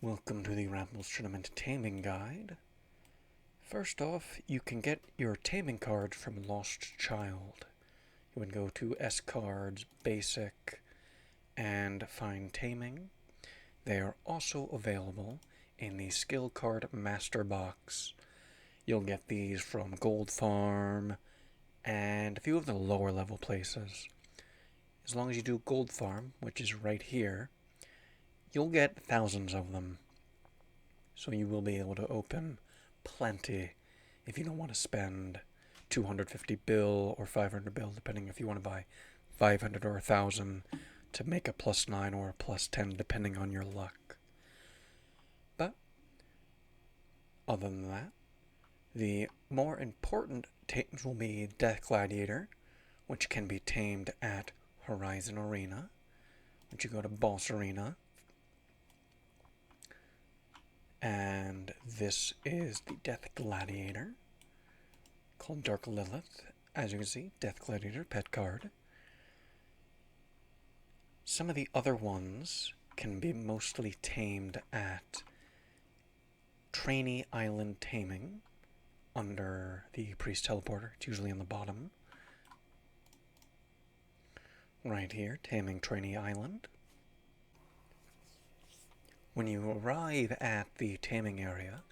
Welcome to the Rappelz Tournament Taming Guide. First off, you can get your taming cards from Lost Child. You would go to S Cards, Basic, and find Taming. They are also available in the Skill Card Master Box. You'll get these from Gold Farm and a few of the lower level places. As long as you do Gold Farm, which is right here, you'll get thousands of them. So you will be able to open plenty if you don't want to spend 250 bill or 500 bill, depending if you want to buy 500 or 1,000 to make a +9 or a +10, depending on your luck. But other than that, the more important tames will be Death Gladiator, which can be tamed at Horizon Arena, which you go to Boss Arena. And this is the Death Gladiator, called Dark Lilith. As you can see, Death Gladiator pet card. Some of the other ones can be mostly tamed at Trainee Island Taming, under the Priest Teleporter. It's usually on the bottom. Right here, Taming Trainee Island. When you arrive at the taming area,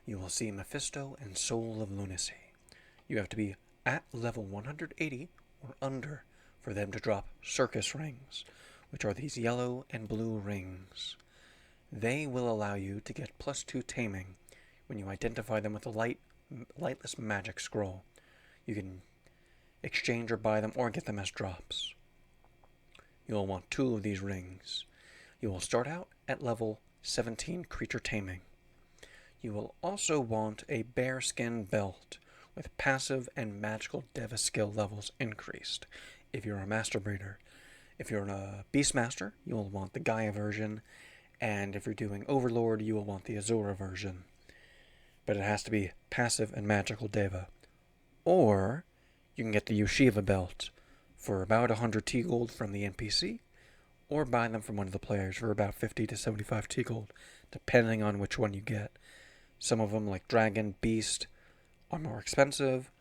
you will see Mephisto and Soul of Lunacy. You have to be at level 180 or under for them to drop circus rings, which are these yellow and blue rings. They will allow you to get +2 taming when you identify them with a lightless magic scroll. You can exchange or buy them or get them as drops. You will want 2 of these rings. You will start out at level 17 creature taming. You will also want a bearskin belt with passive and magical Deva skill levels increased if you're a master breeder. If you're a beastmaster, you will want the Gaia version, and if you're doing Overlord, you will want the Azura version. But it has to be passive and magical Deva. Or you can get the Yeshiva belt for about 100 T gold from the NPC, or buy them from one of the players for about 50 to 75 T gold, depending on which one you get. Some of them, like Dragon, Beast, are more expensive.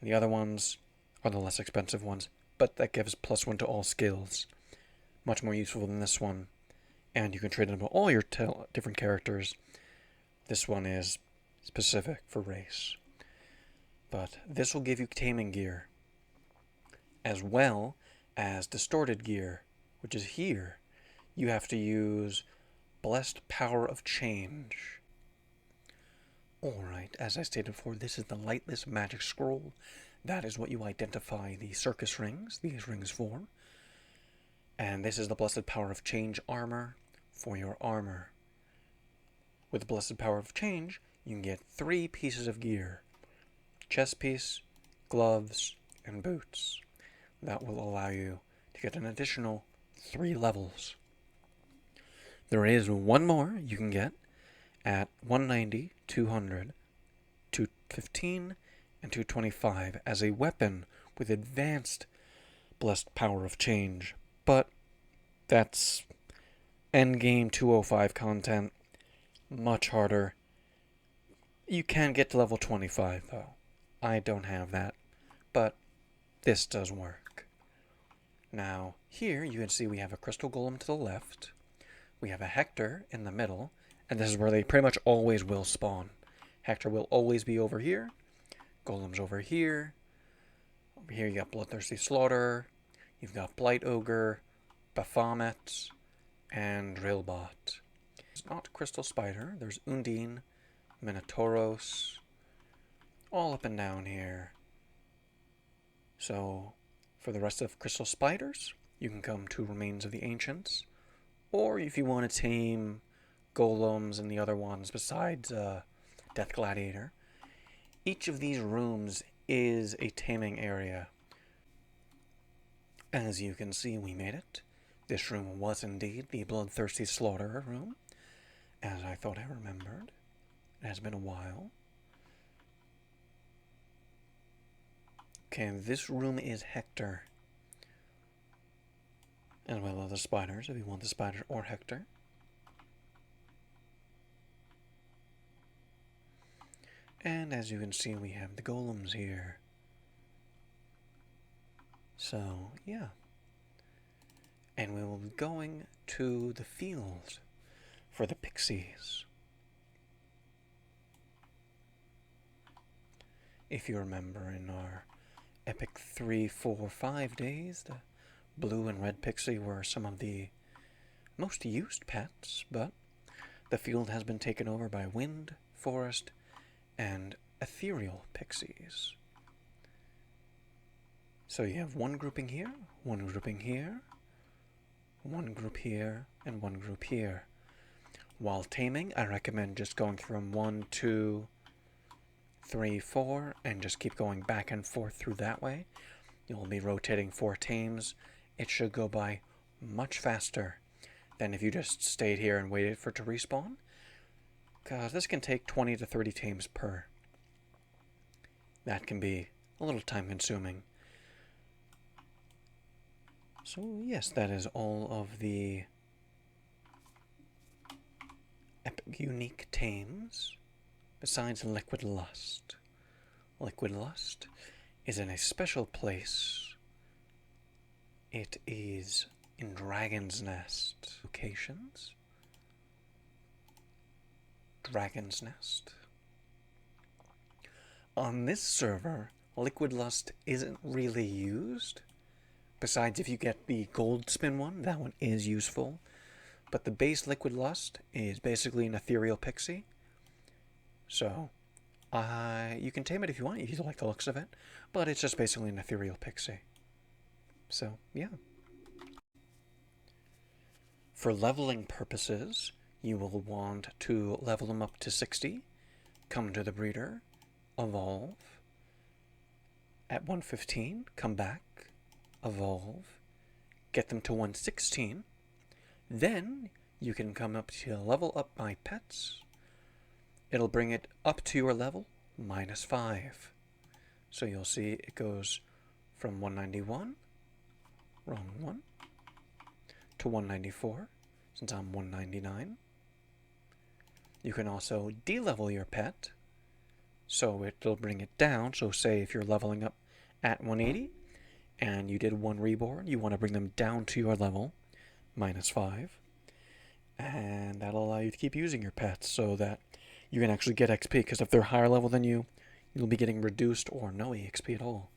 The other ones are the less expensive ones, but that gives +1 to all skills. Much more useful than this one. And you can trade them to all your different characters. This one is specific for race. But this will give you taming gear, as well as distorted gear, which is here. You have to use Blessed Power of Change. Alright, as I stated before, this is the Lightless Magic Scroll. That is what you identify the circus rings, these rings for. And this is the Blessed Power of Change armor for your armor. With Blessed Power of Change, you can get 3 pieces of gear: chest piece, gloves, and boots. That will allow you to get an additional 3 levels. There is one more you can get at 190, 200, 215, and 225 as a weapon with advanced Blessed Power of Change. But that's endgame 205 content. Much harder. You can get to level 25 though. I don't have that, but this does work. Now, here you can see we have a crystal golem to the left, we have a Hector in the middle, and this is where they pretty much always will spawn. Hector will always be over here, golem's over here. Over here you got Bloodthirsty Slaughter, you've got Blight Ogre, Baphomet, and Drillbot. It's not Crystal Spider, there's Undine, Minotauros, all up and down here. So, for the rest of Crystal Spiders, you can come to Remains of the Ancients. Or if you want to tame golems and the other ones besides Death Gladiator, each of these rooms is a taming area. As you can see, we made it. This room was indeed the Bloodthirsty Slaughterer room, as I thought I remembered. It has been a while. Okay, this room is Hector, as well as the spiders, if you want the spider or Hector. And as you can see, we have the golems here. So, yeah. And we will be going to the field for the pixies. If you remember in our epic 3, 4, 5 days, the blue and red pixie were some of the most used pets, but the field has been taken over by wind, forest, and ethereal pixies. So you have one grouping here, one grouping here, one group here, and one group here. While taming, I recommend just going from 1, 2, 3, 4, and just keep going back and forth through that way. You'll be rotating 4 tames. It should go by much faster than if you just stayed here and waited for it to respawn, because this can take 20 to 30 tames per. That can be a little time consuming. So yes, that is all of the epic unique tames, besides Liquid Lust. Liquid Lust is in a special place. It is in Dragon's Nest locations. Dragon's Nest. On this server, Liquid Lust isn't really used. Besides, if you get the gold spin one, that one is useful. But the base Liquid Lust is basically an ethereal pixie. So, you can tame it if you want, if you like the looks of it. But it's just basically an ethereal pixie. So, yeah. For leveling purposes, you will want to level them up to 60, come to the breeder, evolve. At 115, come back, evolve, get them to 116. Then you can come up to level up my pets. It'll bring it up to your level, -5. So you'll see it goes from 191, wrong one, to 194, since I'm 199. You can also de-level your pet, so it'll bring it down. So say if you're leveling up at 180, and you did 1 reborn, you want to bring them down to your level, -5. And that'll allow you to keep using your pets so that you can actually get XP, because if they're higher level than you, you'll be getting reduced or no EXP at all.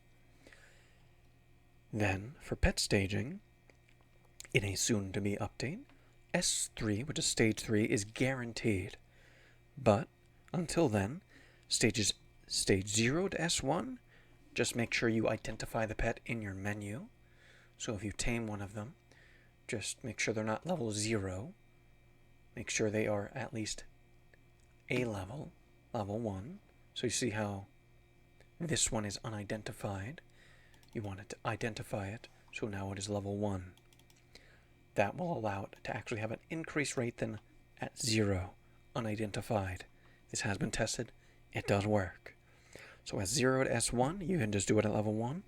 Then, for pet staging, in a soon-to-be update, S3, which is Stage 3, is guaranteed. But, until then, Stage 0 to S1, just make sure you identify the pet in your menu. So if you tame one of them, just make sure they're not level 0. Make sure they are at least A level, level 1. So you see how this one is unidentified. You want it to identify it, so now it is level 1. That will allow it to actually have an increased rate than at 0, unidentified. This has been tested. It does work. So S0 to S1, you can just do it at level 1.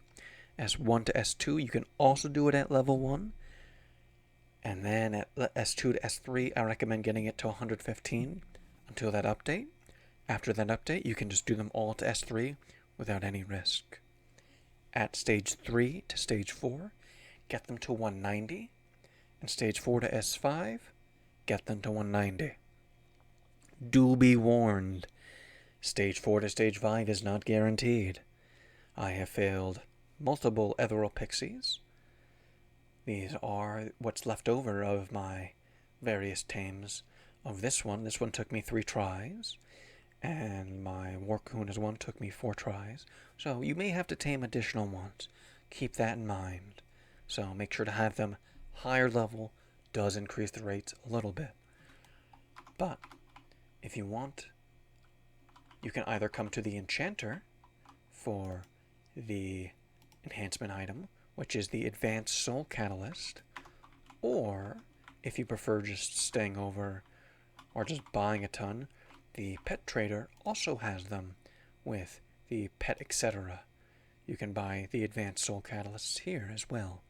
S1 to S2, you can also do it at level 1. And then at S2 to S3, I recommend getting it to 115 until that update. After that update, you can just do them all to S3 without any risk. At Stage 3 to Stage 4, get them to 190. And Stage 4 to S5, get them to 190. Do be warned. Stage 4 to Stage 5 is not guaranteed. I have failed multiple ethereal pixies. These are what's left over of my various tames of this one. This one took me 3 tries, and my Warcoon one took me 4 tries. So you may have to tame additional ones. Keep that in mind. So make sure to have them higher level. Does increase the rates a little bit. But if you want, you can either come to the Enchanter for the enhancement item, which is the Advanced Soul Catalyst, or if you prefer just staying over or just buying a ton, the Pet Trader also has them with the Pet Etc. You can buy the Advanced Soul Catalysts here as well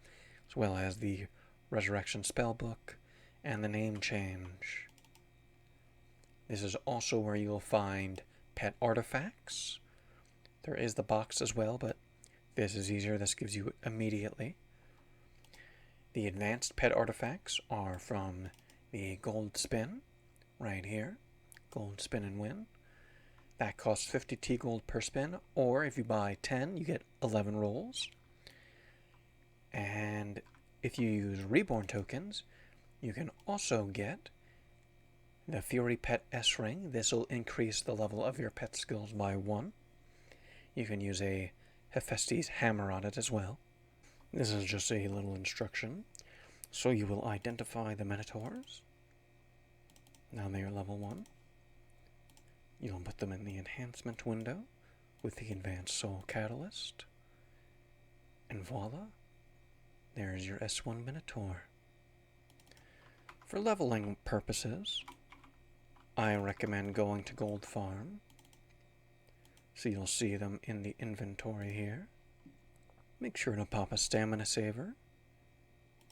as the Resurrection Spellbook and the Name Change. This is also where you'll find pet artifacts. There is the box as well, but this is easier. This gives you immediately. The advanced pet artifacts are from the gold spin, right here. Gold spin and win. That costs 50 T gold per spin, or if you buy 10, you get 11 rolls. And if you use reborn tokens, you can also get the Fury Pet S Ring. This will increase the level of your pet skills by 1. You can use a Hephaestus hammer on it as well. This is just a little instruction. So you will identify the Minotaurs. Now they are level 1. You'll put them in the enhancement window with the advanced soul catalyst. And voila, there's your S1 Minotaur. For leveling purposes, I recommend going to Gold Farm. So you'll see them in the inventory here. Make sure to pop a stamina saver,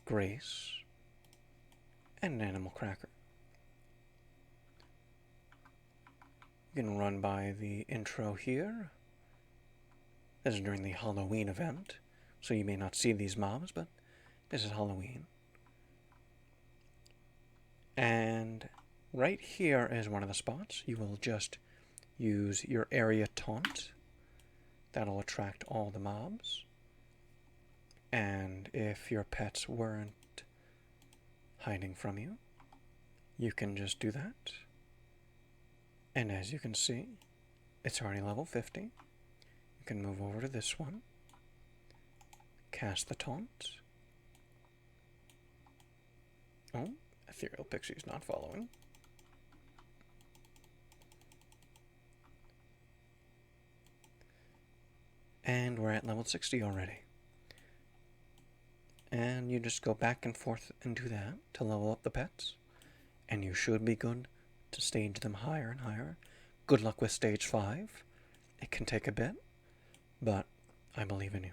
grace, and an animal cracker. You can run by the intro here. This is during the Halloween event, so you may not see these mobs, but this is Halloween. And right here is one of the spots. You will just use your area taunt. That'll attract all the mobs. And if your pets weren't hiding from you, you can just do that. And as you can see, it's already level 50. You can move over to this one, cast the taunt. Oh, Ethereal Pixie's not following. And we're at level 60 already. And you just go back and forth and do that to level up the pets. And you should be good to stage them higher and higher. Good luck with stage 5. It can take a bit, but I believe in you.